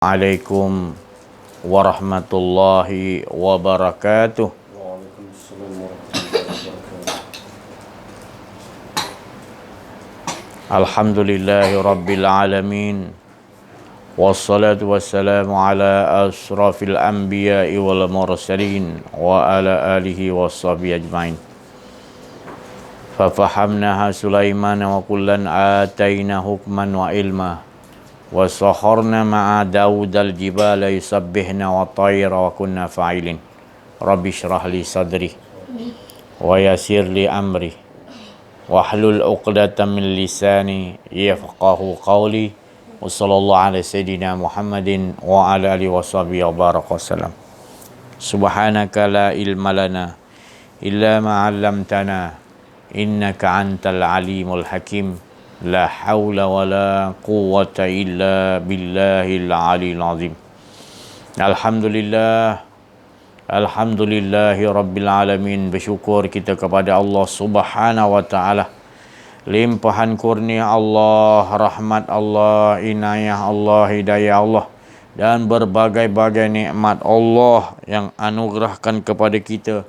Assalamualaikum warahmatullahi wabarakatuh. Waalaikumsalam warahmatullahi wabarakatuh. Alhamdulillahi rabbil alamin. Wassalatu wassalamu ala asrafil anbiya'i wal mursalin wa ala alihi washabihi ajmain. Fafahamnaha Sulaiman wa kullan ataina hukman wa ilma. Wa sakharna ma'a Daud al-jibala yusabbihna wa tayra wa kunna fa'ilin. Rabbi shrah li sadri wa yassir li amri wahlul 'uqdatam min lisani yafqahu qawli. Wa sallallahu ala sayyidina Muhammadin wa ala alihi washabihi wa baraka wasallam. Subhanaka la ilma lana illa ma 'allamtana innaka antal alimul hakim. La hawla wa la quwwata illa billahil aliyil azim. Alhamdulillahi rabbil alamin. Bersyukur kita kepada Allah subhanahu wa ta'ala. Limpahan kurnia Allah, rahmat Allah, inayah Allah, hidayah Allah, dan berbagai-bagai nikmat Allah yang anugerahkan kepada kita,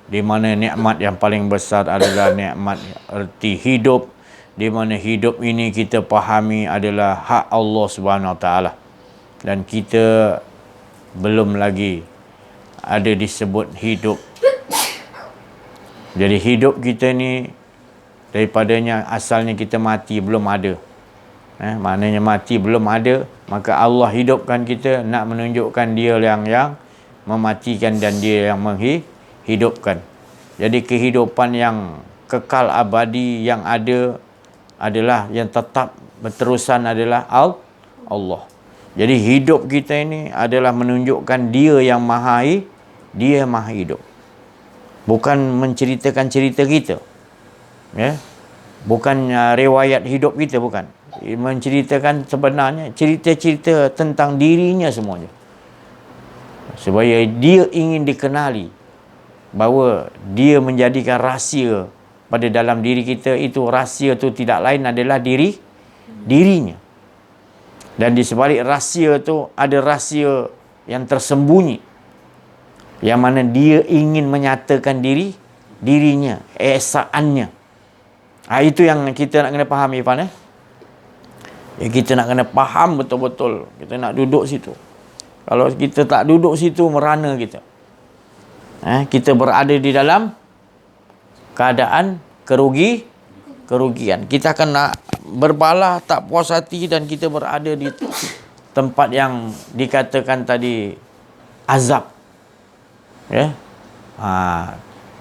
di mana nikmat yang paling besar adalah nikmat erti hidup, di mana hidup ini kita pahami adalah hak Allah Subhanahu Wa Taala, dan kita belum lagi ada disebut hidup. Jadi hidup kita ni daripadanya asalnya kita mati, belum ada. Maknanya mati belum ada, maka Allah hidupkan kita, nak menunjukkan dia yang mematikan dan dia yang menghidupkan. Jadi kehidupan yang kekal abadi yang ada adalah yang tetap berterusan adalah Allah. Jadi hidup kita ini adalah menunjukkan dia yang dia maha hidup. Bukan menceritakan cerita kita. Ya. Bukan riwayat hidup kita, bukan. Menceritakan sebenarnya cerita-cerita tentang dirinya semuanya. Supaya dia ingin dikenali, bahawa dia menjadikan rahsia pada dalam diri kita. Itu rahsia tu tidak lain adalah dirinya. Dan di sebalik rahsia tu ada rahsia yang tersembunyi, yang mana dia ingin menyatakan dirinya, esaannya. Itu yang kita nak kena faham, Irfan. Kita nak kena faham betul-betul. Kita nak duduk situ. Kalau kita tak duduk situ, merana kita. Kita berada di dalam keadaan kerugian. Kita akan nak berbalah, tak puas hati, dan kita berada di tempat yang dikatakan tadi azab. Ya.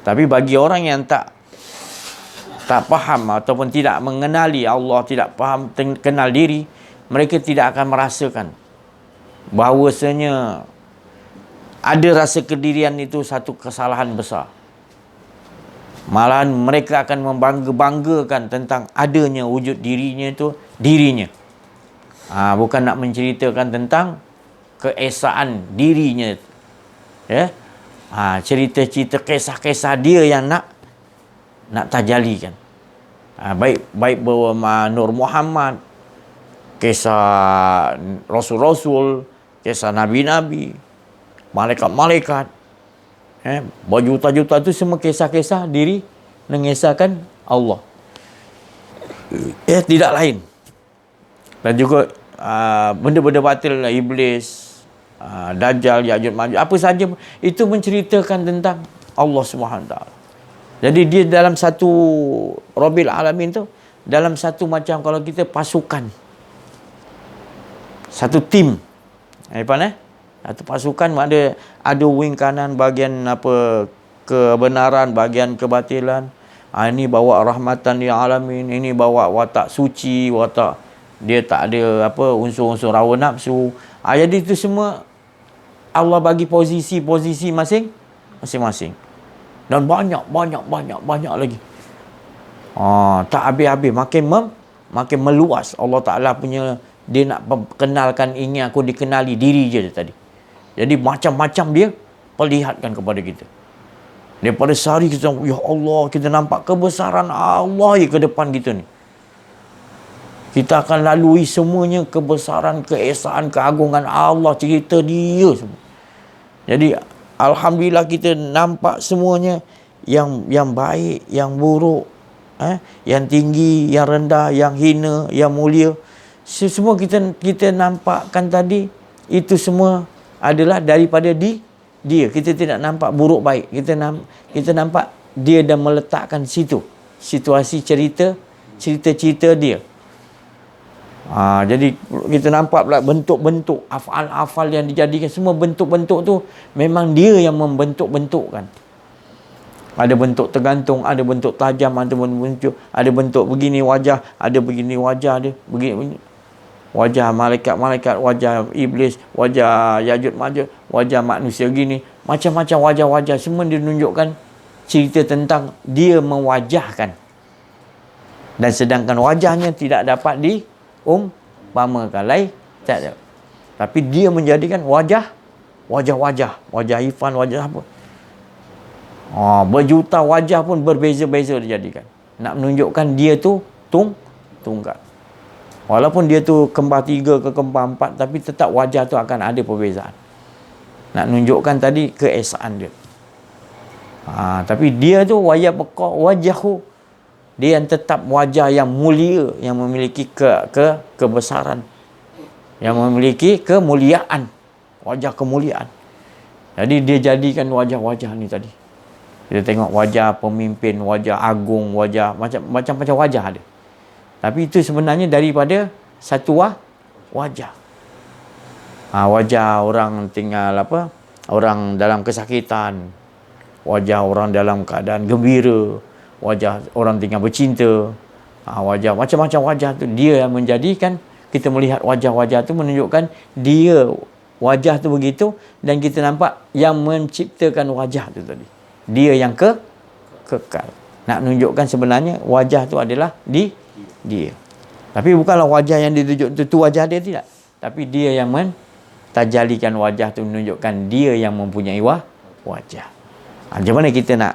Tapi bagi orang yang tak faham ataupun tidak mengenali Allah, tidak faham, kenal diri, mereka tidak akan merasakan bahawasanya ada rasa kedirian itu satu kesalahan besar. Malahan mereka akan membangga-banggakan tentang adanya wujud dirinya itu dirinya. Bukan nak menceritakan tentang keesaan dirinya. Ya. Cerita-cerita kisah-kisah dia yang nak tajalikan. Baik bahawa Nur Muhammad, kisah Rasul-Rasul, kisah Nabi-Nabi, malaikat-malaikat, berjuta-juta itu semua kisah-kisah diri mengisahkan Allah. Tidak lain. Dan juga benda-benda batil, iblis, Dajjal, Ya'juj, Ma'juj, apa saja itu menceritakan tentang Allah Subhanahu Wa Taala. Jadi dia dalam satu Rabbil Alamin tu, dalam satu macam kalau kita pasukan, satu tim, satu pasukan, ada wing kanan, bahagian kebenaran, bahagian kebatilan. Ini bawa rahmatan lil alamin, ini bawa watak suci, watak dia tak ada unsur-unsur hawa nafsu. Jadi itu semua Allah bagi posisi masing-masing. Dan banyak lagi. Tak habis-habis. Makin meluas. Allah Ta'ala punya, dia nak kenalkan, ingin aku dikenali diri je tadi. Jadi macam-macam dia perlihatkan kepada kita. Daripada sehari kita, ya Allah, kita nampak kebesaran Allah ke depan kita ni. Kita akan lalui semuanya kebesaran, keesaan, keagungan Allah, cerita dia semua. Jadi alhamdulillah kita nampak semuanya, yang baik, yang buruk, yang tinggi, yang rendah, yang hina, yang mulia. Semua kita nampakkan tadi, itu semua adalah daripada dia. Kita tidak nampak buruk baik. Kita nampak dia dah meletakkan situ situasi cerita dia. Jadi kita nampak pula bentuk-bentuk afal-afal yang dijadikan. Semua bentuk-bentuk tu memang dia yang membentuk-bentukkan. Ada bentuk tergantung, ada bentuk tajam, ada bentuk begini wajah, ada begini wajah dia, begini wajah malaikat-malaikat, wajah iblis, wajah Yajud Majud, wajah manusia gini, macam-macam wajah-wajah. Semua dia menunjukkan cerita tentang dia mewajahkan. Dan sedangkan wajahnya tidak dapat diumpamakan lain, tak ada. Tapi dia menjadikan wajah-wajah, wajah Irfan, wajah apa. Berjuta wajah pun berbeza-beza dijadikan. Nak menunjukkan dia tu tunggal. Walaupun dia tu kembar 3 ke kembar 4, tapi tetap wajah tu akan ada perbezaan. Nak menunjukkan tadi keesaan dia. Tapi dia tu wajahku, dia yang tetap wajah yang mulia, yang memiliki kebesaran, yang memiliki kemuliaan, wajah kemuliaan. Jadi dia jadikan wajah-wajah ni tadi. Kita tengok wajah pemimpin, wajah agung, wajah macam-macam wajah ada. Tapi itu sebenarnya daripada satu wajah. Wajah orang tinggal orang dalam kesakitan, wajah orang dalam keadaan gembira, wajah orang tinggal bercinta, wajah macam-macam wajah tu dia yang menjadikan kita melihat wajah-wajah tu menunjukkan dia wajah tu begitu, dan kita nampak yang menciptakan wajah tu tadi. Dia yang kekal. Nak menunjukkan sebenarnya wajah tu adalah dia. Tapi bukanlah wajah yang ditunjuk tu wajah dia, tidak. Tapi dia yang mentajalikan wajah tu menunjukkan dia yang mempunyai wajah. Macam mana kita nak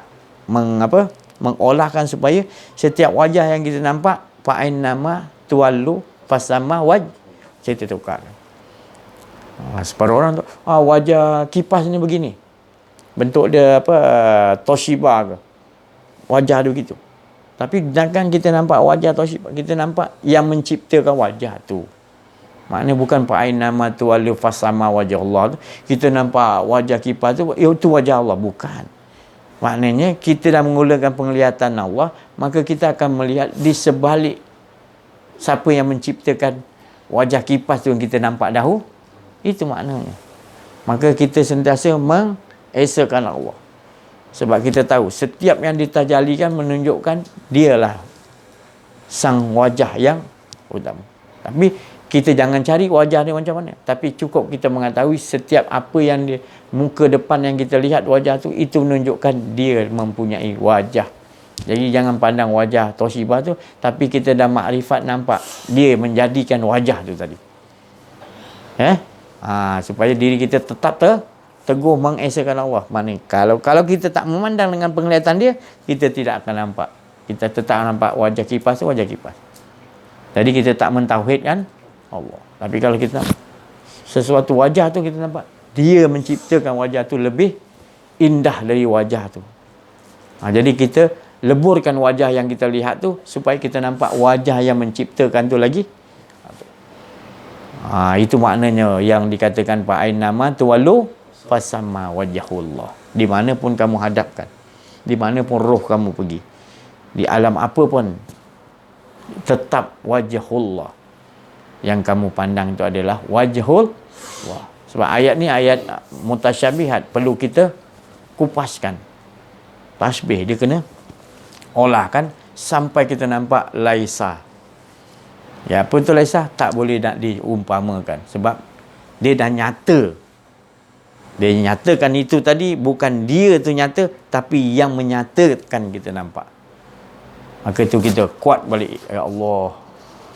mengolahkan supaya setiap wajah yang kita nampak fa'in nama tuallu fasama kita tukar. Separuh orang tu wajah kipas ni begini, bentuk dia Toshiba ke, wajah dia begitu. Tapi jangan kita nampak wajah Toshiba, kita nampak yang menciptakan wajah tu. Maknanya bukan fa'in nama tuallu fasama wajah Allah tu kita nampak wajah kipas tu itu wajah Allah, bukan. Maknanya kita dah menggunakan penglihatan Allah, maka kita akan melihat di sebalik siapa yang menciptakan wajah kipas tu yang kita nampak dahulu. Itu maknanya. Maka kita sentiasa mengesakan Allah. Sebab kita tahu setiap yang ditajalikan menunjukkan dialah sang wajah yang utama. Tapi kita jangan cari wajah dia macam mana. Tapi cukup kita mengetahui setiap apa yang dia, muka depan yang kita lihat wajah tu, itu menunjukkan dia mempunyai wajah. Jadi jangan pandang wajah Toshiba tu, tapi kita dah makrifat nampak dia menjadikan wajah tu tadi. Supaya diri kita tetap teguh mengesakan Allah. Maknanya kalau kita tak memandang dengan penglihatan dia, kita tidak akan nampak. Kita tetap nampak wajah kipas tu wajah kipas. Jadi kita tak mentauhidkan Allah. Tapi kalau kita sesuatu wajah tu kita nampak dia menciptakan wajah tu lebih indah dari wajah tu. Jadi kita leburkan wajah yang kita lihat tu supaya kita nampak wajah yang menciptakan tu lagi. Itu maknanya yang dikatakan fa'in nama tuwallu fasamma wajhullah. Di mana pun kamu hadapkan, di mana pun roh kamu pergi, di alam apa pun, tetap wajhullah yang kamu pandang itu adalah wajhullah. Sebab ayat ni ayat mutasyabihat, perlu kita kupaskan. Tasbih dia kena olahkan sampai kita nampak laisa. Ya, apa tu laisa? Tak boleh nak diumpamakan. Sebab dia dah nyata. Dia nyatakan itu tadi, bukan dia tu nyata, tapi yang menyatakan kita nampak. Maka itu kita kuat balik. Ya Allah,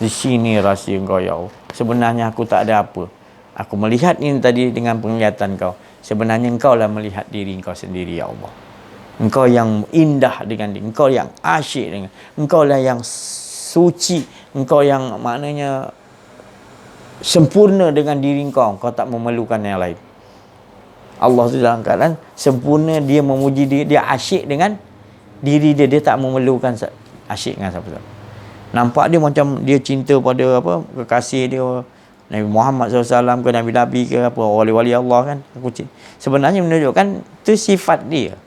di sini rahsia Engkau ya Allah. Sebenarnya aku tak ada apa. Aku melihat ini tadi dengan penglihatan Kau. Sebenarnya Engkau lah melihat diri Engkau sendiri ya Allah. Engkau yang indah dengan diri. Engkau yang asyik dengan. Engkau lah yang suci engkau yang maknanya sempurna dengan diri kau tak memerlukan yang lain. Allah tu dalam keadaan sempurna, dia memuji diri, dia asyik dengan diri dia, dia tak memerlukan asyik dengan siapa-siapa. Nampak dia macam dia cinta pada apa kekasih dia Nabi Muhammad SAW ke Nabi-Nabi ke apa wali-wali Allah kan. Sebenarnya menunjukkan tu sifat dia.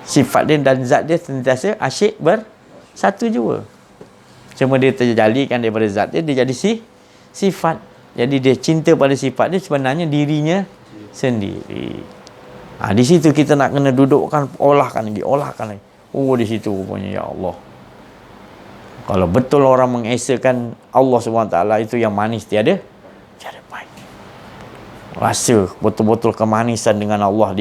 Sifat dia dan zat dia sentiasa asyik bersatu jua. Cuma dia terjadikan daripada zat dia, dia jadi sifat. Jadi dia cinta pada sifat dia, sebenarnya dirinya sendiri. Di situ kita nak kena dudukkan, olahkan lagi. Oh, di situ rupanya ya Allah. Kalau betul orang mengesakan Allah SWT itu yang manis tiada baik. Rasa betul-betul kemanisan dengan Allah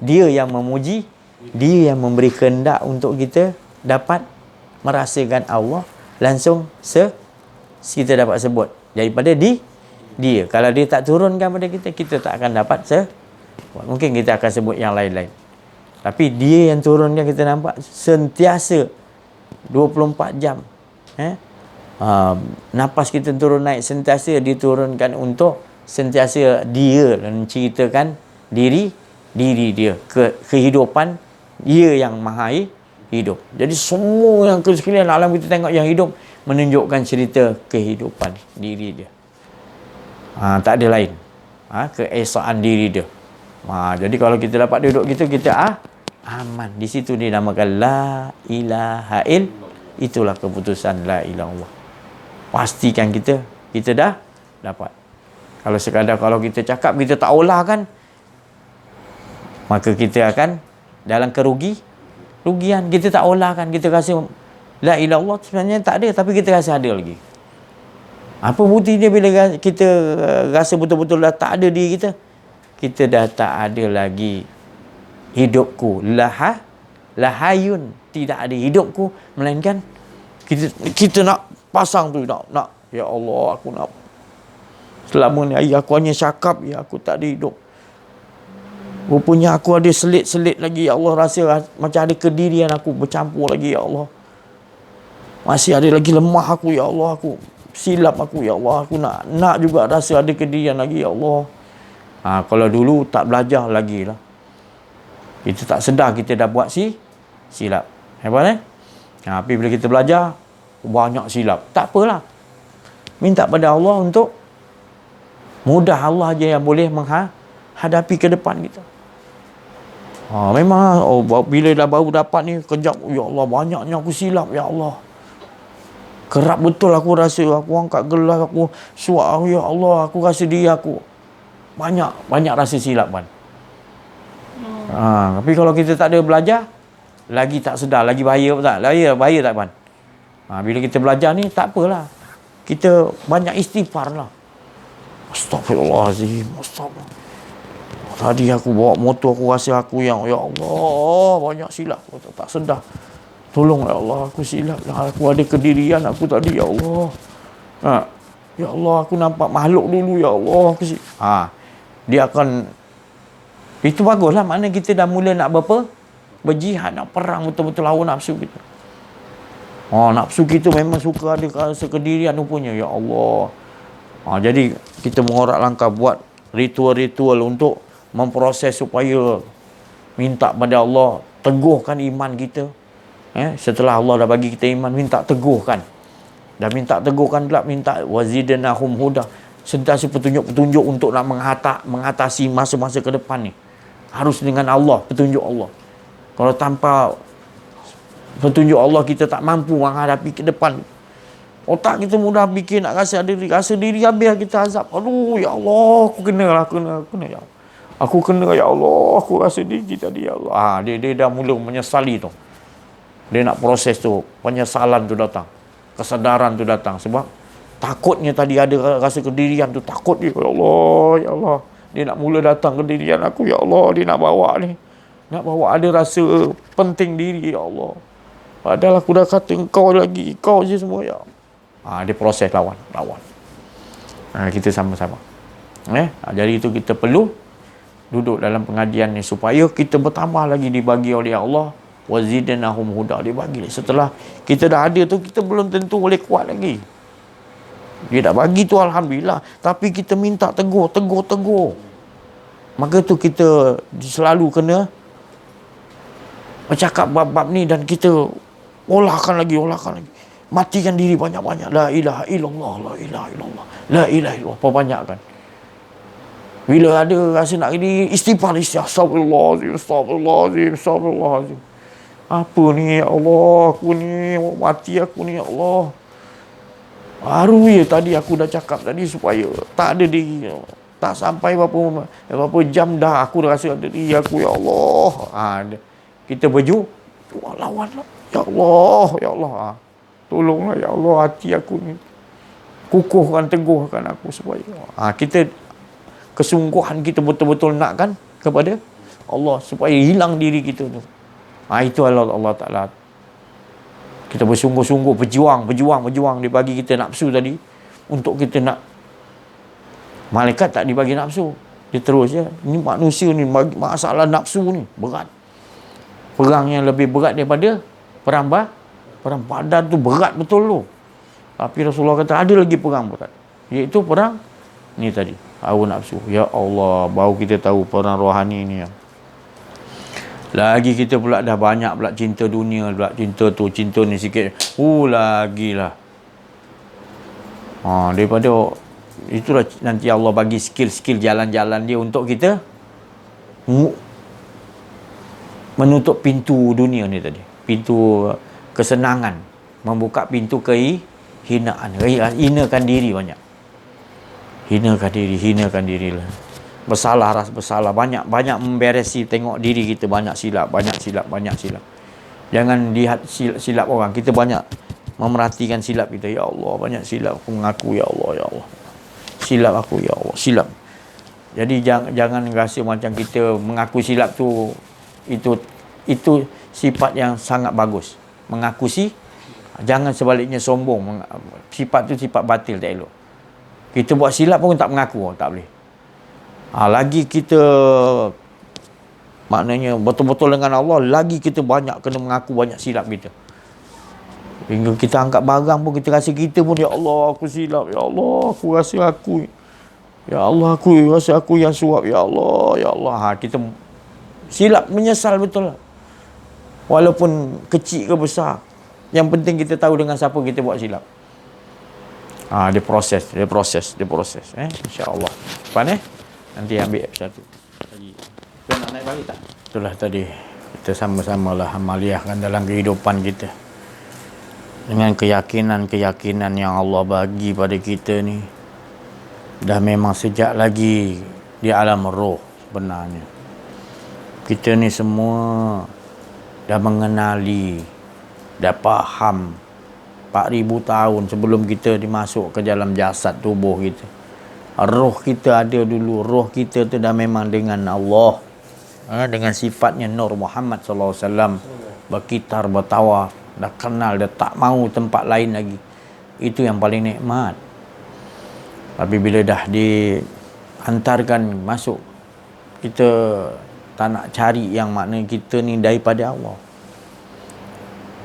dia yang memuji, dia yang memberi kehendak untuk kita dapat merasakan Allah langsung kita dapat sebut daripada dia. Kalau dia tak turunkan pada kita tak akan dapat mungkin kita akan sebut yang lain-lain. Tapi dia yang turunkan, kita nampak sentiasa 24 jam. Nafas kita turun naik sentiasa diturunkan untuk sentiasa dia menceritakan diri dia, kehidupan dia yang maha hidup. Jadi semua yang sekalian alam kita tengok yang hidup menunjukkan cerita kehidupan diri dia. Tak ada lain. Keesaan diri dia. Jadi kalau kita dapat duduk gitu, kita aman. Di situ dinamakan la ilaha illallah. Itulah keputusan la ilaha illallah. Pastikan kita dah dapat. Kalau sekadar kalau kita cakap, kita tak olah kan, maka kita akan dalam kerugian. Kita tak olah kan, kita rasa la ilaha illallah sebenarnya tak ada, tapi kita rasa ada lagi. Apa buktinya bila kita rasa betul-betul dah tak ada diri kita? Kita dah tak ada lagi hidupku. Lahayun, tidak ada hidupku, melainkan kita nak pasang tu, nak ya Allah, aku nak selama ni aku hanya cakap, ya aku tak ada hidup. Rupanya aku ada selit-selit lagi, ya Allah, rasa macam ada kedirian aku bercampur lagi, ya Allah. Masih ada lagi lemah aku, ya Allah, aku silap aku, ya Allah, aku nak juga rasa ada kedirian lagi, ya Allah. Kalau dulu tak belajar lagi lah, kita tak sedar kita dah buat silap. Hebat tapi bila kita belajar, banyak silap. Tak apalah. Minta pada Allah untuk mudah, Allah aja yang boleh menghadapi ke depan kita. Memang bila dah baru dapat ni, kejap, ya Allah, banyaknya aku silap, ya Allah. Kerap betul aku rasa, aku angkat gelas, aku suak, ya Allah, aku rasa diri aku. Banyak rasa silap kan. Tapi kalau kita tak ada belajar, lagi tak sedar, lagi bahaya tak? Bahaya tak kan? Bila kita belajar ni, tak apalah. Kita banyak istighfar lah. Astagfirullahaladzim. Tadi aku bawa motor, aku rasa aku yang, ya Allah, banyak silap. Aku tak sedar. Tolong ya Allah, aku silap lah. Aku ada kedirian aku tadi, ya Allah. Ya Allah, aku nampak makhluk dulu, ya Allah. Dia akan, itu baguslah. Maknanya kita dah mula nak berjihad, nak perang betul-betul lawan nafsu kita. Nafsu kita memang suka ada rasa kedirian rupanya, ya Allah. Jadi kita mengorak langkah, buat ritual-ritual untuk memproses supaya minta pada Allah teguhkan iman kita. Setelah Allah dah bagi kita iman, minta teguhkan. Dan minta teguhkan pula, minta wazidnahum huda, sentiasa petunjuk-petunjuk untuk nak mengatasi masa-masa ke depan ni. Harus dengan Allah, petunjuk Allah. Kalau tanpa petunjuk Allah, kita tak mampu menghadapi ke depan. Otak kita mudah fikir, nak rasa diri habis kita azab. Aduh, ya Allah, aku kena ya Allah. Aku kena, ya Allah, aku rasa diri tadi, ya Allah. Dia dah mula menyesali tu. Dia nak proses tu, penyesalan tu datang, kesedaran tu datang. Sebab takutnya tadi ada rasa kedirian tu, takut dia, ya Allah, ya Allah. Dia nak mula datang kedirian aku, ya Allah. Dia nak bawa ni, nak bawa ada rasa penting diri, ya Allah. Padahal aku dah kata engkau lagi, kau je semua, ya. Dia proses lawan. Kita sama-sama. Jadi itu kita perlu duduk dalam pengajian ni supaya kita bertambah lagi dibagi oleh Allah Wazidnahum huda. Dia bagi. Setelah kita dah ada tu, kita belum tentu boleh kuat lagi. Dia dah bagi tu alhamdulillah, tapi kita minta tegur. Maka tu kita selalu kena bercakap bab-bab ni, dan kita olahkan lagi. Matikan diri banyak-banyak. La ilaha illallah, la ilaha illallah, la ilaha illallah. Perbanyakkan. Bila ada rasa nak ini, istighfar. Astagfirullahaladzim. Apa ni ya Allah, aku ni mati, aku ni ya Allah. Baru je tadi aku dah cakap tadi supaya tak ada diri. Tak sampai berapa jam dah aku dah rasa ada diri aku, ya Allah. Kita berju, lawanlah. Ya Allah. Tolonglah ya Allah, hati aku ni. Kukuhkan, teguhkan aku supaya. Kita kesungguhan kita betul-betul nakkan kepada Allah supaya hilang diri kita tu. Itu Allah Ta'ala. Kita bersungguh-sungguh berjuang. Dia bagi kita nafsu tadi untuk kita nak. Malaikat tak dibagi nafsu. Dia terus je. Ini manusia ni, masalah nafsu ni berat. Perang yang lebih berat daripada perang Badar tu berat betul tu. Tapi Rasulullah kata ada lagi perang berat, iaitu perang ni tadi, hawa nafsu. Ya Allah, baru kita tahu perang rohani ni. Lagi kita pula dah banyak pula cinta dunia, pula cinta tu, cinta ni sikit. Lagilah. Daripada itulah nanti Allah bagi skill-skill jalan-jalan dia untuk kita menutup pintu dunia ni tadi. Pintu kesenangan, membuka pintu kehinaan. Hinakan diri banyak. Hinakan diri lah. Rasa bersalah, banyak memberesi, tengok diri kita banyak silap. Jangan lihat silap orang. Kita banyak memerhatikan silap kita. Ya Allah, banyak silap aku mengaku, ya Allah. Silap aku, ya Allah, silap. Jadi jangan rasa macam kita mengaku silap tu itu sifat yang sangat bagus. Mengaku jangan sebaliknya sombong. Sifat tu sifat batil, tak elok. Kita buat silap pun tak mengaku, tak boleh. Lagi kita maknanya betul-betul dengan Allah, lagi kita banyak kena mengaku banyak silap kita. Hingga kita angkat barang pun kita rasa kita pun, ya Allah aku silap, ya Allah aku rasa aku, ya Allah aku rasa aku yang suap, ya Allah. Kita silap, menyesal betul lah. Walaupun kecil ke besar, yang penting kita tahu dengan siapa kita buat silap. Dia proses. InsyaAllah. Depan nanti ambil satu lagi. Kau nak naik balik tak? Itulah tadi, kita sama-samalah amaliahkan dalam kehidupan kita dengan keyakinan yang Allah bagi pada kita ni. Dah memang sejak lagi di alam roh sebenarnya. Kita ni semua dah mengenali, dah faham 4,000 tahun sebelum kita dimasuk ke dalam jasad tubuh kita. Roh kita ada dulu. Roh kita tu dah memang dengan Allah, dengan sifatnya Nur Muhammad SAW, berkitar, bertawaf, dah kenal, dah tak mau tempat lain lagi. Itu yang paling nikmat. Tapi bila dah dihantarkan masuk, kita tak nak cari yang makna kita ni daripada Allah.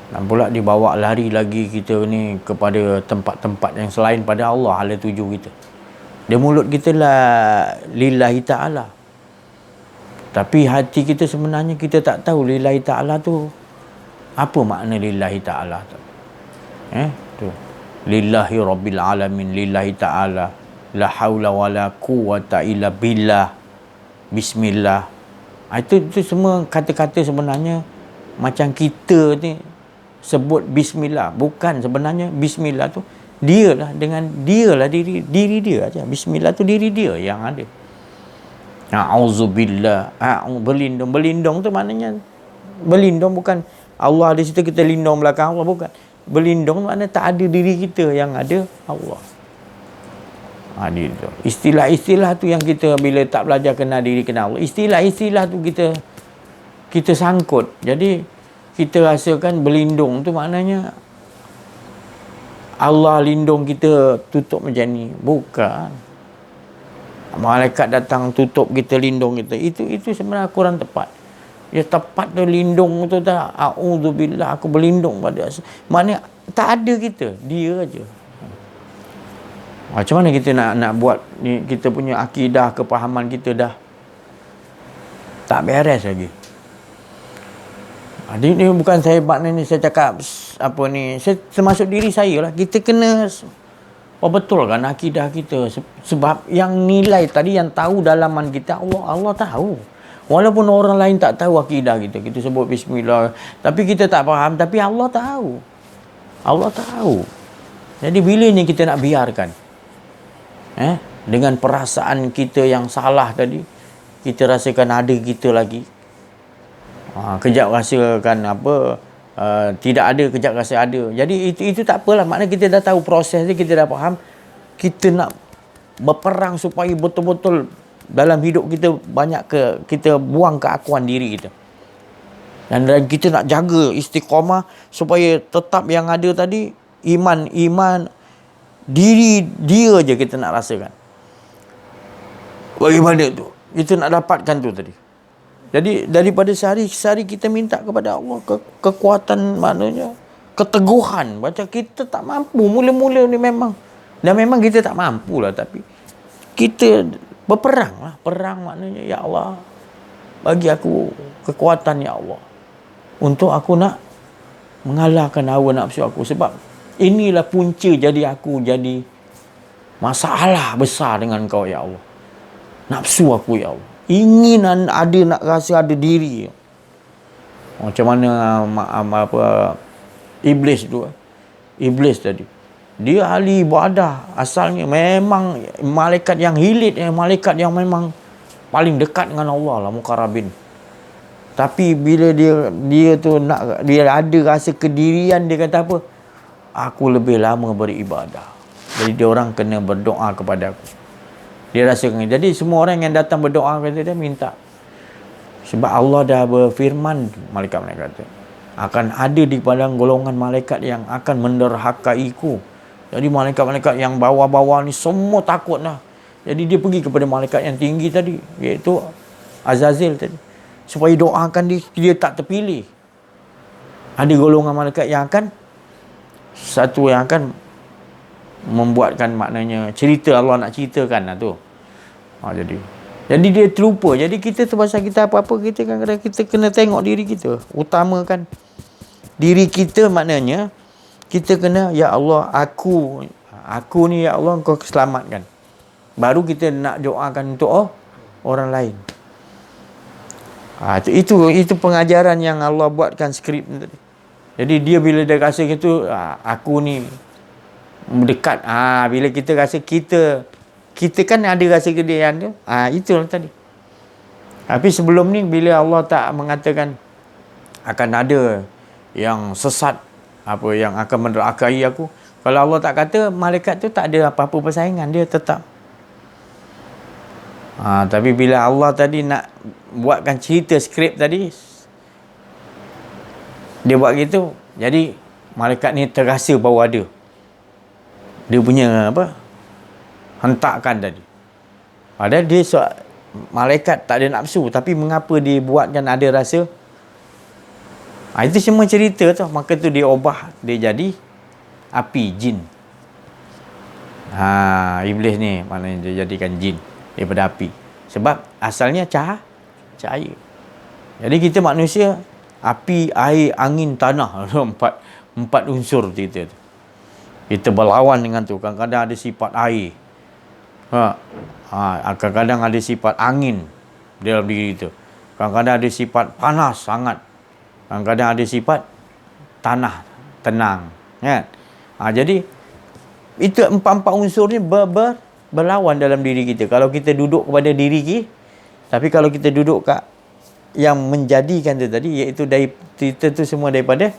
Dan pula dibawa lari lagi kita ni kepada tempat-tempat yang selain pada Allah, hala tuju kita. Dia mulut kita lah lillahi ta'ala, tapi hati kita sebenarnya kita tak tahu lillahi ta'ala tu apa makna lillahi ta'ala tu. Tu lillahi rabbil alamin, lillahi ta'ala, la haula wala quwata illa billah, bismillah. Itu semua kata-kata sebenarnya macam kita ni sebut bismillah. Bukan, sebenarnya bismillah tu dialah, dengan dialah diri dia aja. Bismillah tu diri dia yang ada. A'udzubillah, berlindung tu maknanya berlindung, bukan Allah di situ kita lindung belakang Allah, bukan. Berlindung maknanya tak ada diri kita, yang ada Allah. Itu istilah-istilah tu yang kita bila tak belajar kenal diri, kenal Allah, istilah-istilah tu kita sangkut. Jadi kita rasakan berlindung tu maknanya Allah lindung kita, tutup macam ni. Bukan. Malaikat datang tutup kita, lindung kita. Itu sebenarnya kurang tepat. Ya tepat tu lindung tu dah. A'udzubillah, aku berlindung pada. Maknanya tak ada kita, dia aja. Macam mana kita nak buat ni, kita punya akidah, kepahaman kita dah tak beres lagi. Ini bukan saya maknanya saya cakap apa ni, saya termasuk diri saya lah. Kita kena betulkan akidah kita, sebab yang nilai tadi, yang tahu dalaman kita Allah tahu. Walaupun orang lain tak tahu akidah kita, kita sebut bismillah, tapi kita tak faham, tapi Allah tahu. Allah tahu. Jadi bila ni kita nak biarkan dengan perasaan kita yang salah tadi, kita rasakan ada kita lagi. Kejap rasakan apa, tidak ada, kejap rasa ada. Jadi itu tak apalah. Maknanya kita dah tahu proses dia, kita dah faham. Kita nak berperang supaya betul-betul dalam hidup kita kita buang keakuan diri kita. Dan kita nak jaga istiqamah supaya tetap yang ada tadi, iman diri dia je kita nak rasakan. Bagaimana tu? Kita nak dapatkan tu tadi. Jadi daripada sehari kita minta kepada Allah kekuatan, maknanya keteguhan. Macam kita tak mampu mula-mula ni memang. Dan memang kita tak mampu lah, tapi kita berperang lah. Perang maknanya, ya Allah, bagi aku kekuatan ya Allah, untuk aku nak mengalahkan hawa nafsu aku. Sebab inilah punca jadi aku jadi masalah besar dengan kau ya Allah. Nafsu aku ya Allah, ingin ada, nak rasa ada diri. Macam mana Iblis tu, Iblis tadi, dia ahli ibadah asalnya, memang malaikat yang hilit, malaikat yang memang paling dekat dengan Allah lah, mukarrabin. Tapi bila dia tu nak, dia ada rasa kedirian, dia kata apa? Aku lebih lama beribadah. Jadi dia orang kena berdoa kepada aku. Dia rasakan. Jadi semua orang yang datang berdoa kepada dia, minta. Sebab Allah dah berfirman, malaikat kata, akan ada di padang golongan malaikat yang akan menderhakaiku. Jadi malaikat-malaikat yang bawah-bawah ni semua takut lah. Jadi dia pergi kepada malaikat yang tinggi tadi, iaitu Azazil tadi, supaya doakan dia tak terpilih. Ada golongan malaikat yang akan membuatkan, maknanya cerita Allah nak ceritakan lah tu. Jadi dia terlupa. Jadi kita terpaksa, kita apa-apa, kita kadang-kadang kita kena tengok diri kita, utamakan diri kita. Maknanya kita kena, ya Allah, aku ni ya Allah, Engkau selamatkan. Baru kita nak doakan untuk orang lain. Itu pengajaran yang Allah buatkan skrip tadi. Jadi dia bila dia rasa gitu, aku ni dekat. Bila kita rasa kita kan ada rasa kedirian tu, itulah tadi. Tapi sebelum ni, bila Allah tak mengatakan akan ada yang sesat, apa yang akan menderhakai aku, kalau Allah tak kata, malaikat tu tak ada apa-apa persaingan, dia tetap. Tapi bila Allah tadi nak buatkan cerita skrip tadi, dia buat gitu, jadi malaikat ni terasa bahawa ada dia punya hentakan tadi. Padahal dia malaikat tak ada nafsu, tapi mengapa dia buatkan ada rasa? Itu semua cerita tu. Maka tu dia ubah, dia jadi api, jin. Iblis ni maknanya dia jadikan jin daripada api. Sebab asalnya cahaya. Jadi kita manusia, api, air, angin, tanah. Empat unsur kita tu. Kita berlawan dengan tu. Kadang-kadang ada sifat air. Kadang-kadang ada sifat angin dalam diri kita. Kadang-kadang ada sifat panas sangat. Kadang-kadang ada sifat tanah, tenang. Kan? Jadi itu empat-empat unsur ni berlawan dalam diri kita. Kalau kita duduk kepada diri kita, tapi kalau kita duduk kat yang menjadikan tu tadi, iaitu dari kita tu semua daripada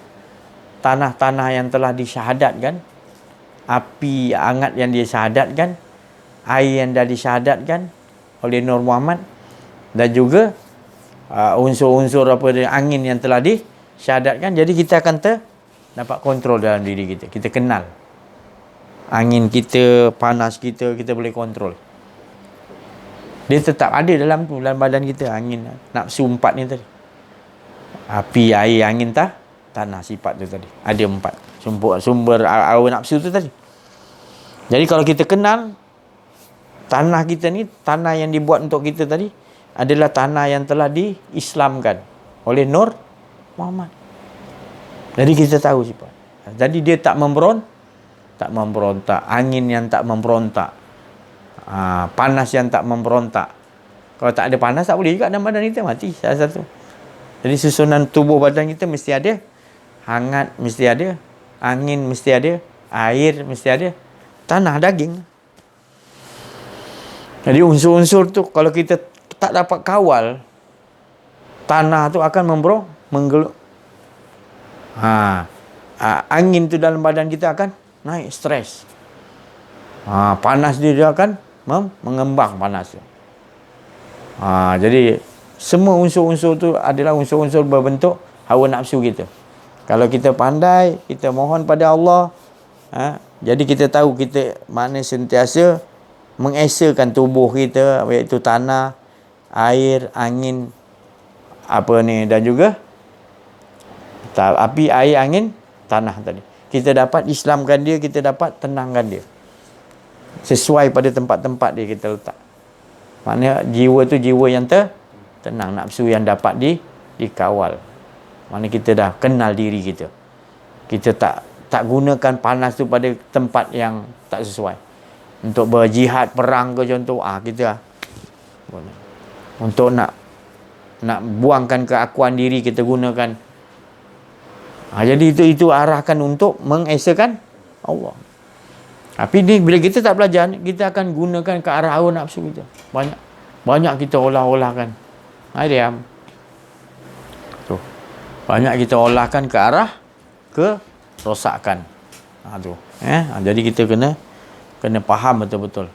tanah-tanah yang telah disyahadatkan, api hangat yang disyahadatkan, air yang dah disyahadatkan oleh Nur Muhammad, dan juga unsur-unsur angin yang telah disyahadatkan. Jadi kita akan dapat kontrol dalam diri kita. Kita kenal angin kita, panas kita boleh kontrol. Dia tetap ada dalam badan kita, angin, nafsu 4 ni tadi. Api, air, angin, tanah, sifat tu tadi. Ada 4. Sumber hawa nafsu tu tadi. Jadi kalau kita kenal tanah kita ni, tanah yang dibuat untuk kita tadi adalah tanah yang telah diislamkan oleh Nur Muhammad. Jadi kita tahu sifat. Jadi dia tak memberontak. Angin yang tak memberontak. Panas yang tak memberontak. Kalau tak ada panas, tak boleh juga dalam badan kita, mati salah satu. Jadi susunan tubuh badan kita mesti ada. Hangat mesti ada. Angin mesti ada. Air mesti ada. Tanah, daging. Jadi unsur-unsur tu kalau kita tak dapat kawal, tanah tu akan menggeluk. Angin tu dalam badan kita akan naik stres. Panas dia akan mengembang panas tu. Jadi semua unsur-unsur tu adalah unsur-unsur berbentuk hawa nafsu kita. Kalau kita pandai, kita mohon pada Allah, jadi kita tahu kita makna sentiasa mengesakan tubuh kita, iaitu tanah, air, angin, dan juga api, air, angin, tanah tadi. Kita dapat islamkan dia, kita dapat tenangkan dia. Sesuai pada tempat-tempat dia kita letak. Maknanya jiwa tu jiwa yang tenang, nafsu yang dapat dikawal. Maknanya kita dah kenal diri kita. Kita tak gunakan panas tu pada tempat yang tak sesuai. Untuk berjihad, perang ke contoh, kita untuk nak buangkan keakuan diri, kita gunakan. Jadi itu arahkan untuk mengesakan Allah. Tapi ni bila kita tak belajar, kita akan gunakan ke arah hawa nafsu kita. Banyak kita olah-olahkan. Diam. Tu. Banyak kita olahkan ke arah kerosakan. Jadi kita kena faham betul-betul.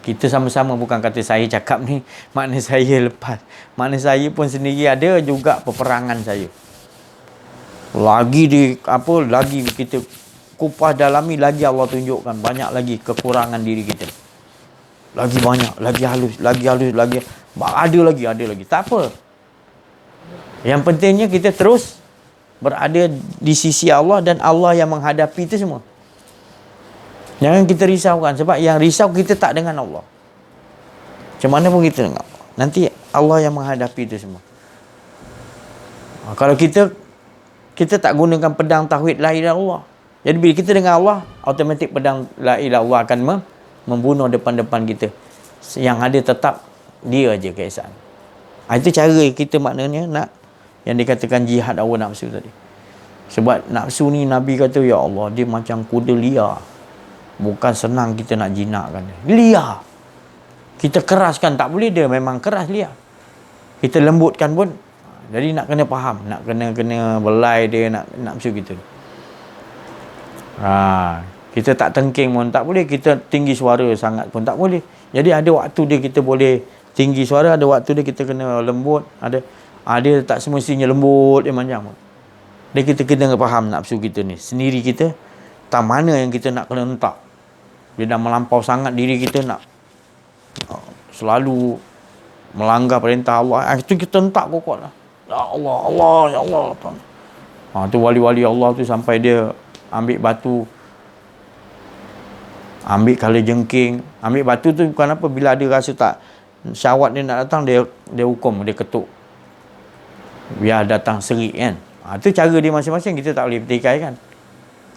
Kita sama-sama, bukan kata saya cakap ni makna saya lepas. Makna saya pun sendiri ada juga peperangan saya. Lagi kita kupas dalami, lagi Allah tunjukkan banyak lagi kekurangan diri kita. Lagi banyak, lagi halus, lagi ada lagi. Tak apa. Yang pentingnya kita terus berada di sisi Allah dan Allah yang menghadapi itu semua. Jangan kita risaukan, sebab yang risau kita tak dengan Allah. Macam mana pun kita dengan Allah. Nanti Allah yang menghadapi itu semua. Kalau kita tak gunakan pedang tauhid la ilaha illallah. Jadi bila kita dengan Allah, automatik pedang la ilaha illallah akan membunuh depan-depan kita. Yang ada tetap dia aja keesaan. Itu cara kita maknanya nak yang dikatakan jihad hawa nafsu tadi. Sebab nafsu ni Nabi kata, ya Allah, dia macam kuda liar. Bukan senang kita nak jinakkan dia. Liar. Kita keraskan tak boleh, dia memang keras liar. Kita lembutkan pun. Jadi nak kena faham, nak kena belai dia, nak nafsu kita. Kita tak tengking pun tak boleh, kita tinggi suara sangat pun tak boleh. Jadi ada waktu dia kita boleh tinggi suara, ada waktu dia kita kena lembut, dia tak semestinya lembut dia macam. Dia kita kena faham nafsu kita ni. Sendiri kita tak mana yang kita nak kena hentak. Dia dah melampau sangat diri kita nak selalu melanggar perintah Allah. Itu kita hentak kokot lah. Ya Allah, ya Allah. Tu wali-wali Allah tu sampai dia ambil batu, ambil kala jengking, ambil batu tu bukan apa, bila ada rasa tak syahwat dia nak datang, dia hukum, dia ketuk biar datang serik kan. Itu cara dia masing-masing, kita tak boleh petikai kan.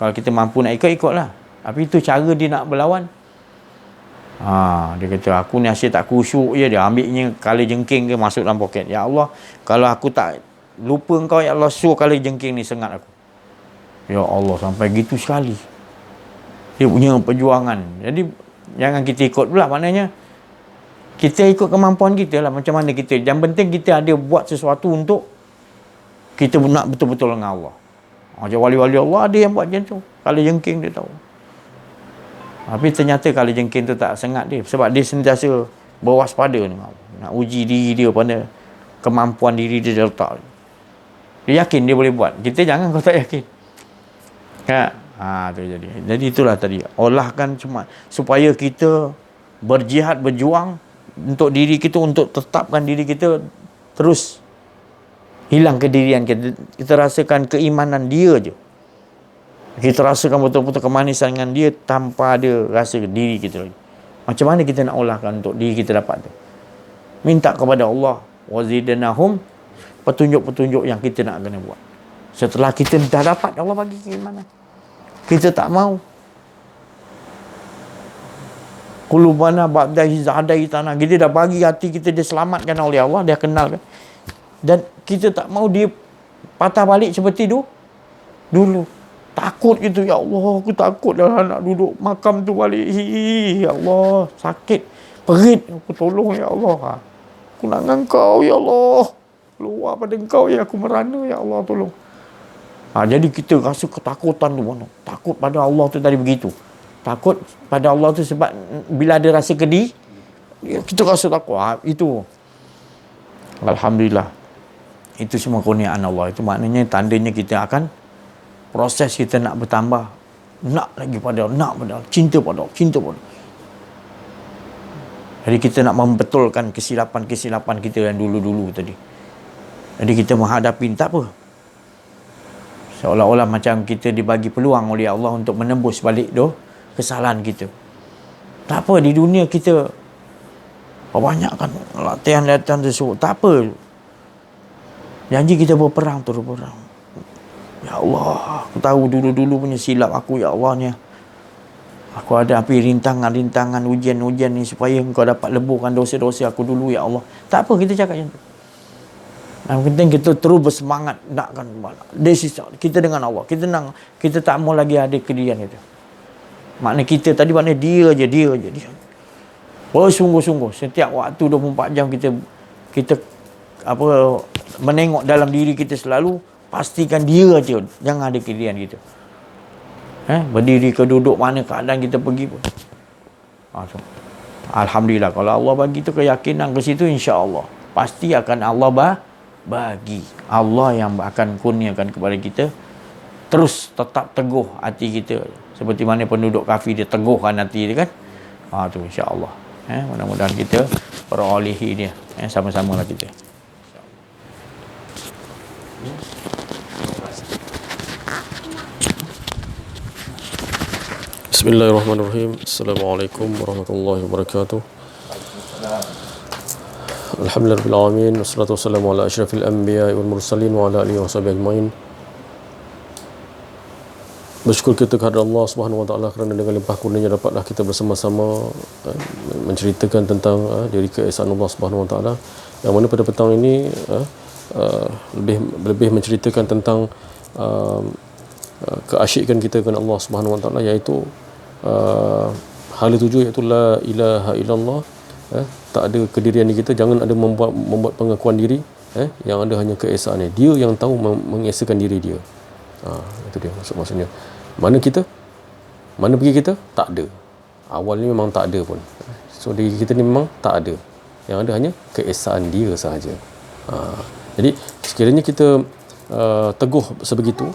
Kalau kita mampu nak ikut-ikutlah. Tapi itu cara dia nak berlawan. Dia kata, aku ni asyik tak khusyuk je, dia ambilnya kala jengking ke masuk dalam poket. Ya Allah, kalau aku tak lupa engkau, ya Allah, suruh kala jengking ni sengat aku. Ya Allah, sampai gitu sekali dia punya perjuangan. Jadi jangan kita ikut pula, maknanya kita ikut kemampuan kita lah, macam mana kita. Yang penting kita ada buat sesuatu untuk kita nak betul-betul dengan Allah. Macam wali-wali Allah ada yang buat macam tu, kala jengking dia tahu. Tapi ternyata kala jengking tu tak sengat dia, sebab dia sentiasa berwaspada dengan Allah, nak uji diri dia pada kemampuan diri dia letak. Dia yakin dia boleh buat, kita jangan kau tak yakin. Tu jadi itulah tadi, olahkan cuma supaya kita berjihad, berjuang untuk diri kita, untuk tetapkan diri kita terus Hilang kedirian kita. Kita rasakan keimanan dia je. Kita rasakan betul-betul kemanisan dengan dia tanpa ada rasa diri kita lagi. Macam mana kita nak olahkan untuk diri kita dapat tu? Minta kepada Allah, wazidanahum, petunjuk-petunjuk yang kita nak kena buat. Setelah kita dah dapat, Allah bagi keimanan. Kita tak mau. Qulubana ba'da iz hadaitana. Kita dah bagi hati kita, dia selamatkan oleh Allah, dia kenalkan. Dan kita tak mau dia patah balik seperti dulu. Takut gitu, ya Allah, aku takut dah nak duduk makam tu balik. Ya Allah, sakit, perit, aku tolong ya Allah. Aku nak dengan kau ya Allah. Keluar pada engkau ya, aku merana ya Allah, tolong. Jadi kita rasa ketakutan tu mana? Takut pada Allah tu tadi begitu. Takut pada Allah tu sebab bila ada rasa kedih, kita rasa takut. Itu. Alhamdulillah. Itu semua kurniaan Allah. Itu maknanya tandanya kita akan proses kita nak bertambah. Nak lagi pada Allah. Nak pada Allah. Cinta pada Allah. Cinta pada Allah. Jadi kita nak membetulkan kesilapan-kesilapan kita yang dulu-dulu tadi. Jadi kita menghadapi, tak apa. Seolah-olah macam kita dibagi peluang oleh Allah untuk menembus balik kesalahan kita. Tak apa, di dunia kita perbanyakkan latihan-latihan tersebut. Tak apa. Janji kita berperang, terus berperang. Ya Allah, aku tahu dulu-dulu punya silap aku, ya Allah ni. Aku hadapi rintangan-rintangan, ujian-ujian ni supaya engkau dapat leburkan dosa-dosa aku dulu, ya Allah. Tak apa, kita cakap macam tu. Yang penting kita terus bersemangat nakkan kita dengan Allah. Kita tak mau lagi ada kedirian itu. Makna kita tadi makna dia je. Sungguh-sungguh setiap waktu 24 jam kita menengok dalam diri kita selalu, pastikan dia je, jangan ada kedirian kita. Berdiri ke duduk mana keadaan kita pergi pun. Alhamdulillah, kalau Allah bagi tu keyakinan ke situ, insya-Allah pasti akan Allah bagi. Allah yang akan kurniakan kepada kita. Terus tetap teguh hati kita. Seperti mana penduduk kafir dia teguhkan hati dia kan. Tu insya-Allah. Mudah-mudahan kita perolehi dia. Sama-sama lah kita. Bismillahirrahmanirrahim. Assalamualaikum warahmatullahi wabarakatuh. Alhamdulillahirabbil alamin, wassalatu wassalamu ala asyrafil anbiya'i wal mursalin wa ala alihi washabihi ajmain. Bersyukur kita kepada Allah Subhanahu wa taala kerana dengan limpah kurnianya dapatlah kita bersama-sama menceritakan tentang diri keesaan Allah Subhanahu wa taala, yang mana pada petang ini lebih menceritakan tentang keasyikan kita dengan Allah Subhanahu wa taala, iaitu hala tujuh, iaitu la ilaha illallah. Tak ada kedirian di kita, jangan ada membuat pengakuan diri, yang ada hanya keesaannya. Dia yang tahu mengesakan diri dia. Itu dia maksudnya. Mana pergi kita? Tak ada. Awalnya memang tak ada pun. So diri kita ni memang tak ada. Yang ada hanya keesaan dia sahaja. Jadi sekiranya kita teguh sebegitu,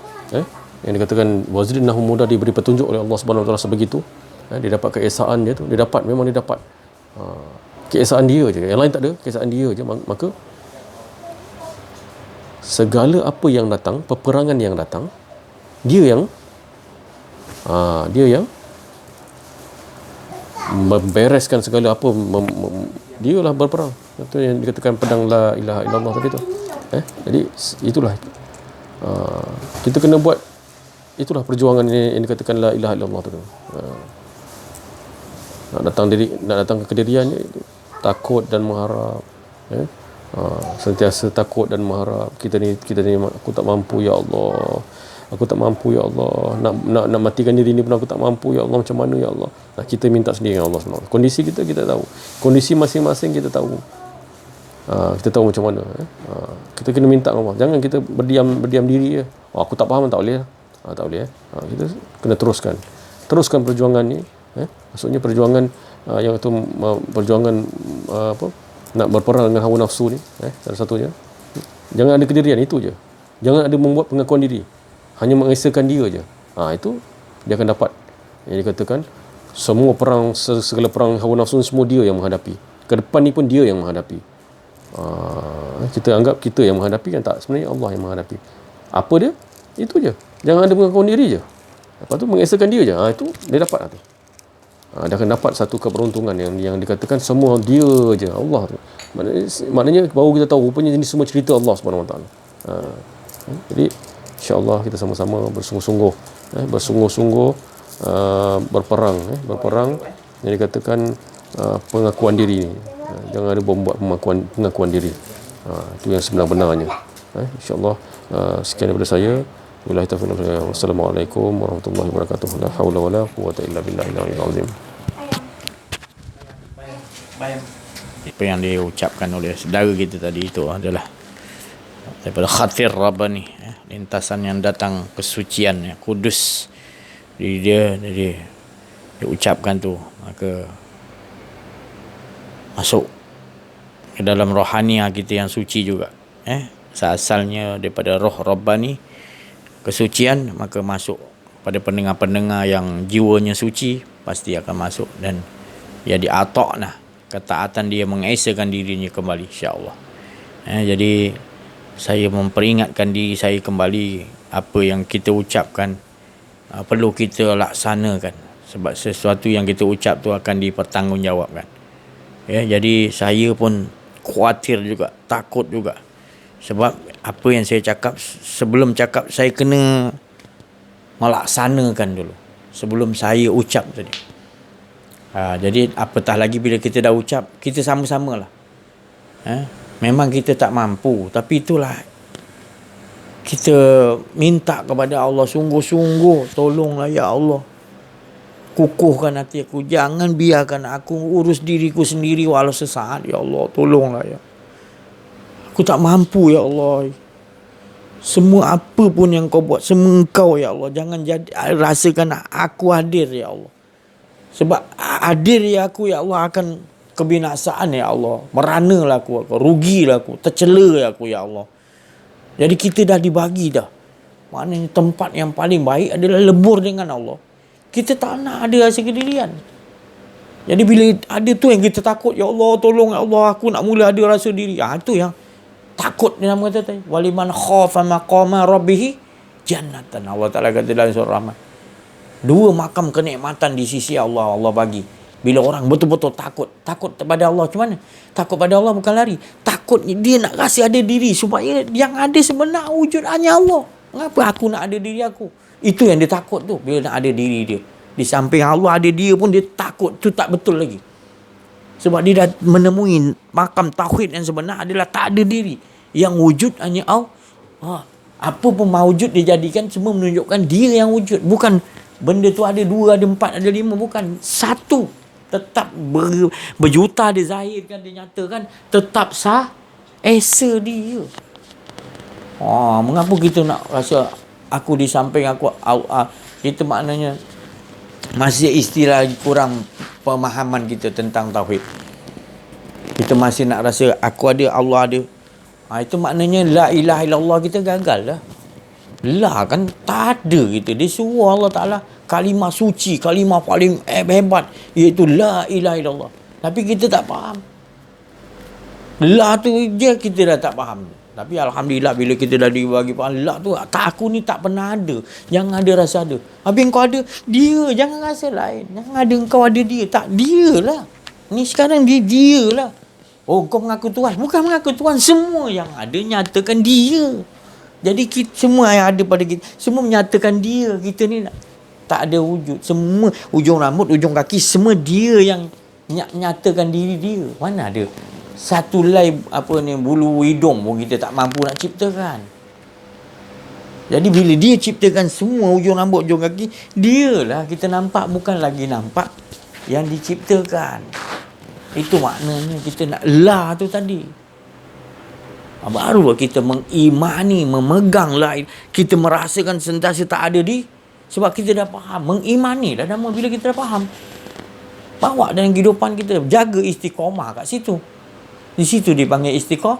yang dikatakan wazidnahum muda, diberi petunjuk oleh Allah Subhanahu wa taala sebegitu, dia dapat keesaan dia tu, memang dia dapat keesaan dia je, yang lain tak ada, keesaan dia je. Maka segala apa yang datang, peperangan yang datang, dia yang membereskan segala apa, dia lah berperang. Itu yang dikatakan pedang la ilaha illallah tadi tu. Jadi itulah kita kena buat, itulah perjuangan yang dikatakan la ilaha illallah tu. Nak datang ke kedirian, takut dan mengharap, sentiasa takut dan mengharap, kita ni aku tak mampu ya Allah, aku tak mampu ya Allah, nak matikan diri ni pun aku tak mampu ya Allah, macam mana ya Allah. Kita minta sendiri dengan Allah SWT. Kondisi kita tahu, kondisi masing-masing kita tahu, kita tahu macam mana. Kita kena minta dengan Allah, jangan kita berdiam diri je. Aku tak faham, tak boleh, tak boleh. Kita kena teruskan perjuangan ni. Maksudnya perjuangan yang itu perjuangan nak berperang dengan hawa nafsu ni, salah satunya. Jangan ada kedirian, itu je. Jangan ada membuat pengakuan diri, hanya mengesakan dia je. Itu dia akan dapat yang dikatakan semua perang, segala perang hawa nafsu semua dia yang menghadapi. Ke depan ni pun dia yang menghadapi. Kita anggap kita yang menghadapi, kan tak, sebenarnya Allah yang menghadapi. Apa dia? Itu je. Jangan ada pengakuan diri je. Lepas tu mengesakan dia je. Itu dia dapat lah tu. Dia akan dapat satu keberuntungan yang dikatakan semua dia je, Allah tu. Maknanya baru kita tahu rupanya ini semua cerita Allah Subhanahu Wa Taala. Jadi insya-Allah kita sama-sama bersungguh-sungguh berperang yang dikatakan pengakuan diri ni. Jangan ada membuat pengakuan diri. Itu yang sebenar-benarnya. Insya-Allah sekian daripada saya. Wassalamualaikum warahmatullahi wabarakatuh. La haula wala quwwata illa billahil azim. Apa yang diucapkan oleh saudara kita tadi itu adalah daripada Khatir Rabbani, lintasan yang datang kesucian, kudus. Jadi dia ucapkan tu, maka masuk ke dalam rohania kita yang suci juga. Asalnya daripada roh Rabbani, kesucian, maka masuk pada pendengar-pendengar yang jiwanya suci, pasti akan masuk dan ya diataklah ketaatan dia, mengesakan dirinya kembali, insya-Allah. Jadi saya memperingatkan diri saya kembali, apa yang kita ucapkan perlu kita laksanakan, sebab sesuatu yang kita ucap tu akan dipertanggungjawabkan. Jadi saya pun khawatir juga, takut juga, sebab apa yang saya cakap, sebelum cakap saya kena melaksanakan dulu sebelum saya ucap tadi. Jadi apatah lagi bila kita dah ucap, kita sama-samalah. Memang kita tak mampu, tapi itulah kita minta kepada Allah sungguh-sungguh, tolonglah ya Allah, kukuhkan hati aku, jangan biarkan aku urus diriku sendiri walau sesaat, ya Allah, tolonglah ya. Aku tak mampu ya Allah. Semua apa pun yang kau buat, semua engkau ya Allah, jangan rasakan aku hadir ya Allah. Sebab hadir ya aku ya Allah akan kebinasaan ya Allah, meranalah aku, rugilah aku, tercela ya aku ya Allah. Jadi kita dah dibagi dah, maknanya tempat yang paling baik adalah lebur dengan Allah. Kita tak nak ada rasa kedirian. Jadi bila ada tu yang kita takut, ya Allah tolong ya Allah, aku nak mula ada rasa diri. Itu yang takut dia nama kata tadi. Waliman khafa maqama rabbih jannatan. Allah Taala kata dalam surah Rahman. 2 makam kenikmatan di sisi Allah, Allah bagi. Bila orang betul-betul takut kepada Allah, macam mana? Takut pada Allah bukan lari. Takut dia nak rasa ada diri, supaya yang ada sebenar wujud hanya Allah. Mengapa aku nak ada diri aku? Itu yang dia takut tu, bila nak ada diri dia. Di samping Allah ada dia pun dia takut, tu tak betul lagi. Sebab dia dah menemui makam tauhid yang sebenar adalah tak ada diri. Yang wujud hanya Allah. Apa pun mawujud dijadikan semua menunjukkan dia yang wujud. Bukan benda tu ada 2, ada 4, ada 5. Bukan. Satu. Tetap berjuta dia zahirkan, dia nyatakan. Tetap sah. Esa dia. Mengapa kita nak rasa aku di samping aku, kita maknanya masih istilah kurang pemahaman kita tentang tauhid. Kita masih nak rasa aku ada, Allah ada. Itu maknanya la ilaha illallah kita gagal lah. La kan tak ada kita. Dia suruh Allah Ta'ala kalimah suci, kalimah paling hebat, iaitu la ilaha illallah. Tapi kita tak faham. La tu je kita dah tak faham. Tapi alhamdulillah bila kita dah dibagi faham, la tu tak, aku ni tak pernah ada. Jangan ada rasa ada. Habis kau ada dia, jangan rasa lain. Jangan ada engkau ada dia. Tak, dia lah. Ni sekarang dia lah. Oh, kau mengaku Tuhan. Bukan mengaku Tuhan. Semua yang ada nyatakan dia. Jadi kita, semua yang ada pada kita, semua menyatakan dia. Kita ni tak ada wujud. Semua ujung rambut, ujung kaki, semua dia yang nyatakan diri dia. Mana ada satu helai bulu hidung pun kita tak mampu nak ciptakan. Jadi bila dia ciptakan semua ujung rambut, ujung kaki, dialah kita nampak, bukan lagi nampak yang diciptakan. Itu maknanya kita nak la tu tadi. Baru kita mengimani, memegang la. Kita merasakan sentiasa tak ada di. Sebab kita dah faham. Mengimani dah nama bila kita dah faham. Bawa dalam kehidupan kita. Jaga istiqamah kat situ. Di situ dipanggil istiqamah.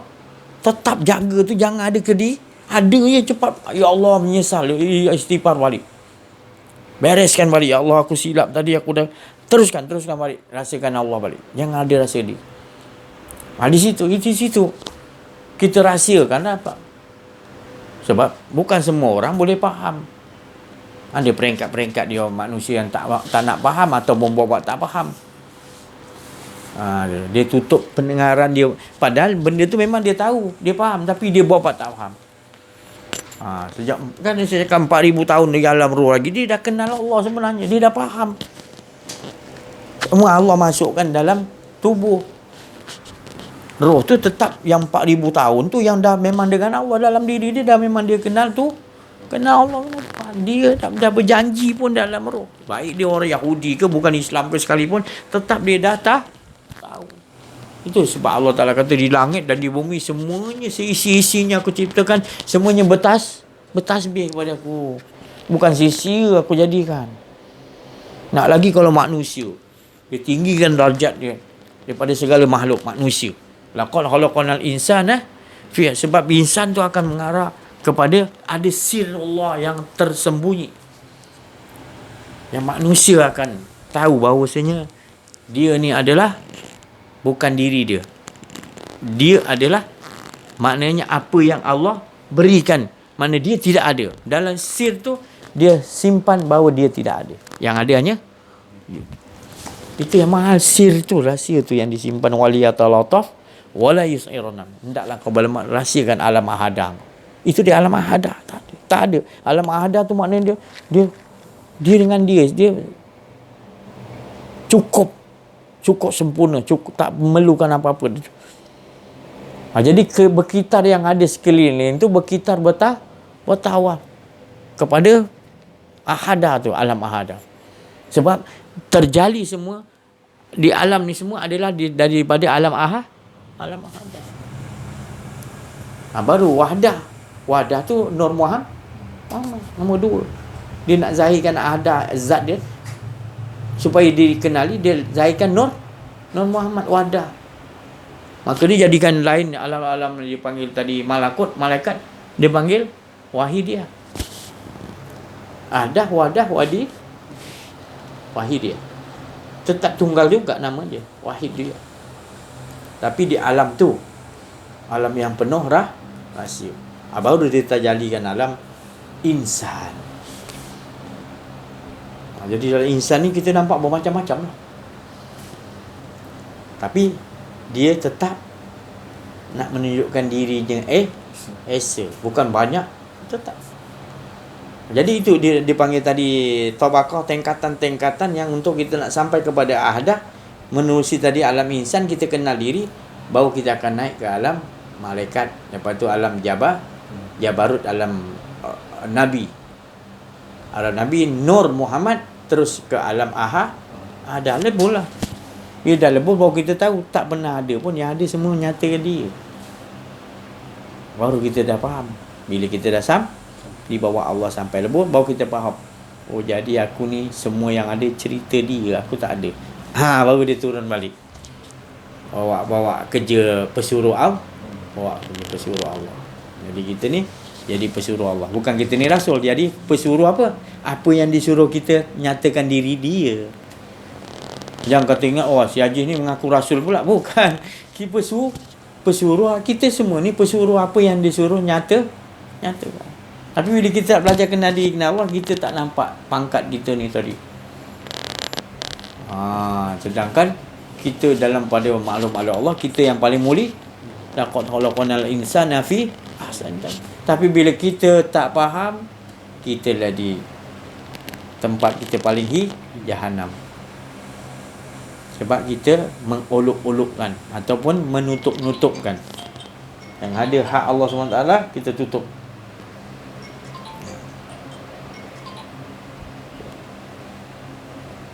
Tetap jaga tu, jangan ada kedi. Ada je cepat. Ya Allah menyesal. Istighfar balik. Bereskan balik. Ya Allah aku silap tadi, aku dah. Teruskan balik. Rasakan Allah balik. Jangan ada rasa dia. Di situ. Kita rahsiakan apa? Sebab bukan semua orang boleh faham. Ada peringkat-peringkat dia manusia yang tak nak faham atau buat tak faham. Dia tutup pendengaran dia. Padahal benda tu memang dia tahu, dia faham, tapi dia buat tak faham. Sejak kan saya cakap 4,000 tahun di alam roh lagi, dia dah kenal Allah sebenarnya, dia dah faham. Semua Allah masukkan dalam tubuh. Roh tu tetap yang 4,000 tahun tu yang dah memang dengan Allah dalam diri dia, dah memang dia kenal tu, kenal Allah. Dia dah berjanji pun dalam roh. Baik dia orang Yahudi ke bukan Islam ke sekalipun, tetap dia dah tahu. Itu sebab Allah Ta'ala kata di langit dan di bumi semuanya seisi-isinya aku ciptakan, semuanya bertasbih kepada aku. Bukan sia-sia aku jadikan. Nak lagi kalau manusia, dia tinggikan darjat dia daripada segala makhluk manusia. Laqad khalaqnal insana fi, sebab insan tu akan mengarah kepada ada sir Allah yang tersembunyi. Yang manusia akan tahu bahawasanya dia ni adalah bukan diri dia. Dia adalah maknanya apa yang Allah berikan. Mana dia tidak ada. Dalam sir tu dia simpan bahawa dia tidak ada. Yang ada hanya itu yang mahal, sir tu, rahsia tu yang disimpan. Waliyatallataf wala yus'iruna. Hendaklah kau rahsiakan alam ahadah. Itu di alam ahadah. Tak ada. Alam ahadah tu maknanya dia dengan dia cukup sempurna, cukup, tak memerlukan apa-apa. Jadi berkitar yang ada sekeliling tu berkitar bertawaf kepada ahadah tu, alam ahadah. Sebab terjali semua di alam ni semua adalah daripada alam ahadah. Baru wahdah tu Nur Muhammad nombor 2. Dia nak zahirkan ahadah zat dia supaya dikenali, dia zahirkan Nur Muhammad wahdah. Maka dia jadikan lain alam-alam dia panggil tadi malaikat, dia panggil wahidiyah. Ahdah, wadah, wadi, wahidiyah. Tetap tunggal juga nama dia, wahidiyah. Tapi di alam tu, alam yang penuh rahsia. Baru dia terjalikan alam insan. Jadi dalam insan ni kita nampak bermacam-macam lah. Tapi dia tetap nak menunjukkan dirinya esa. Bukan banyak, tetap. Jadi itu dia dipanggil tadi tabaqah, tingkatan-tingkatan yang untuk kita nak sampai kepada ahadah. Menerusi tadi alam insan, kita kenal diri, baru kita akan naik ke alam malaikat. Lepas tu alam Jabarut, alam Nabi. Alam Nabi Nur Muhammad, terus ke alam ada lebur lah. Dia dah lebur baru kita tahu tak pernah ada pun, yang ada semua nyatakan dia. Baru kita dah faham. Bila kita dah di bawah Allah sampai lebur, baru kita faham. Oh, jadi aku ni semua yang ada cerita dia, aku tak ada. Baru dia turun balik. Bawa kerja pesuruh Allah. Bawa kerja pesuruh Allah. Jadi kita ni jadi pesuruh Allah. Bukan kita ni rasul, jadi pesuruh apa? Apa yang disuruh kita nyatakan diri dia. Jangan kata ingat, si Haji ni mengaku rasul pula. Bukan. Kita pesuruh kita semua ni pesuruh apa yang disuruh nyatakan. Tapi bila kita tak belajar kenal diri, kenal Allah, kita tak nampak pangkat kita ni tadi. Sedangkan kita dalam pada maklum Allah, kita yang paling mulia. Laqad khalaqnal insana fi ahsani taqwim. Tapi bila kita tak faham, kita lah di tempat kita paling jahanam. Sebab kita mengolok-olokkan ataupun menutup-nutupkan. Yang ada hak Allah SWT, kita tutup.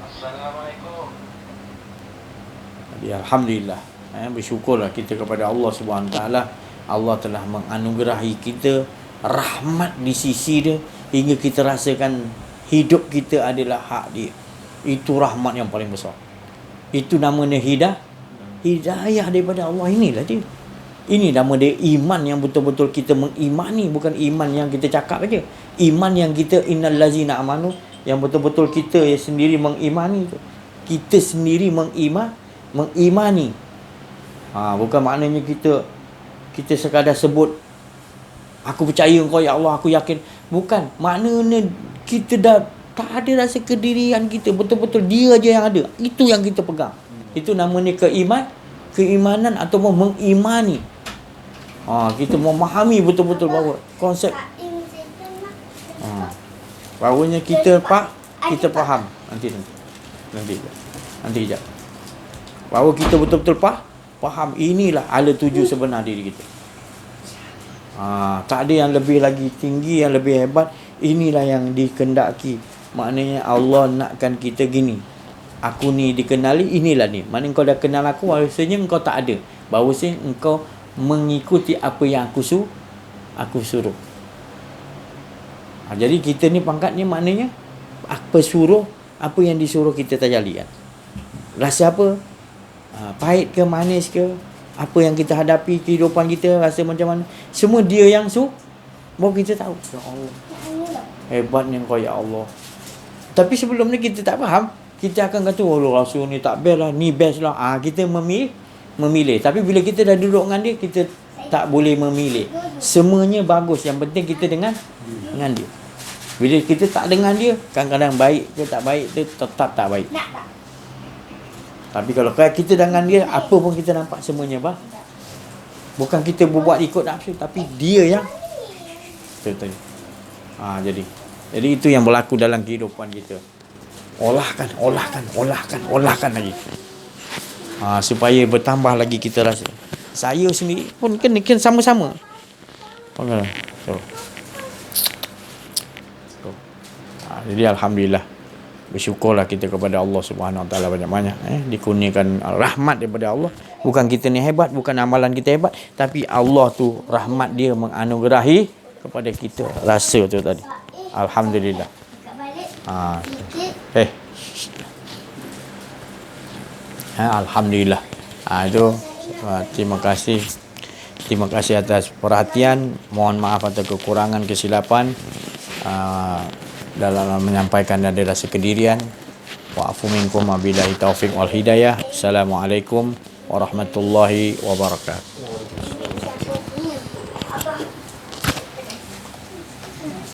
Assalamualaikum. Jadi alhamdulillah, bersyukurlah kita kepada Allah SWT. Allah telah menganugerahi kita rahmat di sisi dia, hingga kita rasakan hidup kita adalah hak dia. Itu rahmat yang paling besar. Itu namanya hidayah daripada Allah. Inilah dia. Ini nama dia iman yang betul-betul kita mengimani. Bukan iman yang kita cakap aja. Iman yang kita innal lazina amanu, yang betul-betul kita sendiri mengimani tu. Kita sendiri mengimani. Bukan maknanya kita kita sekadar sebut aku percaya engkau ya Allah, aku yakin. Bukan. Maknanya kita dah tak ada rasa kedirian kita. Betul-betul dia je yang ada. Itu yang kita pegang. Itu namanya keimanan ataupun mengimani. Kita memahami betul-betul bahawa konsep barunya kita faham. Nanti kejap. Bahawa kita betul-betul faham inilah ala tuju sebenar diri kita. Tak ada yang lebih lagi tinggi, yang lebih hebat. Inilah yang dikendaki. Maknanya Allah nakkan kita gini. Aku ni dikenali, inilah ni. Maknanya kau dah kenal aku, bahawasanya engkau tak ada. Bahawasanya engkau mengikuti apa yang aku suruh. Jadi kita ni pangkat ni maknanya apa yang disuruh kita tajali kan. Rasa apa? Pahit ke manis ke? Apa yang kita hadapi, kehidupan kita rasa macam mana, semua dia yang baru kita tahu. Ya Allah, hebatnya engkau ya Allah. Tapi sebelum ni kita tak faham. Kita akan kata, oh Rasul ni tak best lah, ni best lah. Kita memilih. Tapi bila kita dah duduk dengan dia, kita tak boleh memilih. Semuanya bagus. Yang penting kita dengan dia. Bila kita tak dengan dia, kadang-kadang baik ke tak baik, dia tetap tak baik. Tapi kalau kita dengan dia, apa pun kita nampak semuanya bukan kita berbuat ikut nafsu, tapi dia yang betul. Jadi itu yang berlaku dalam kehidupan kita. Olahkan lagi. Supaya bertambah lagi kita rasa. Saya sendiri pun kan sama-sama. Jadi alhamdulillah, bersyukurlah kita kepada Allah Subhanahu Wa Taala banyak-banyak dikurniakan rahmat daripada Allah. Bukan kita ni hebat, bukan amalan kita hebat, tapi Allah tu rahmat dia menganugerahi kepada kita rasa tu tadi. Alhamdulillah. Alhamdulillah. Itu terima kasih atas perhatian. Mohon maaf atas kekurangan, kesilapan dalam menyampaikan dan rasa kedirian. Wa'afu minkum wabillahi taufiq wal hidayah. Assalamualaikum warahmatullahi wabarakatuh.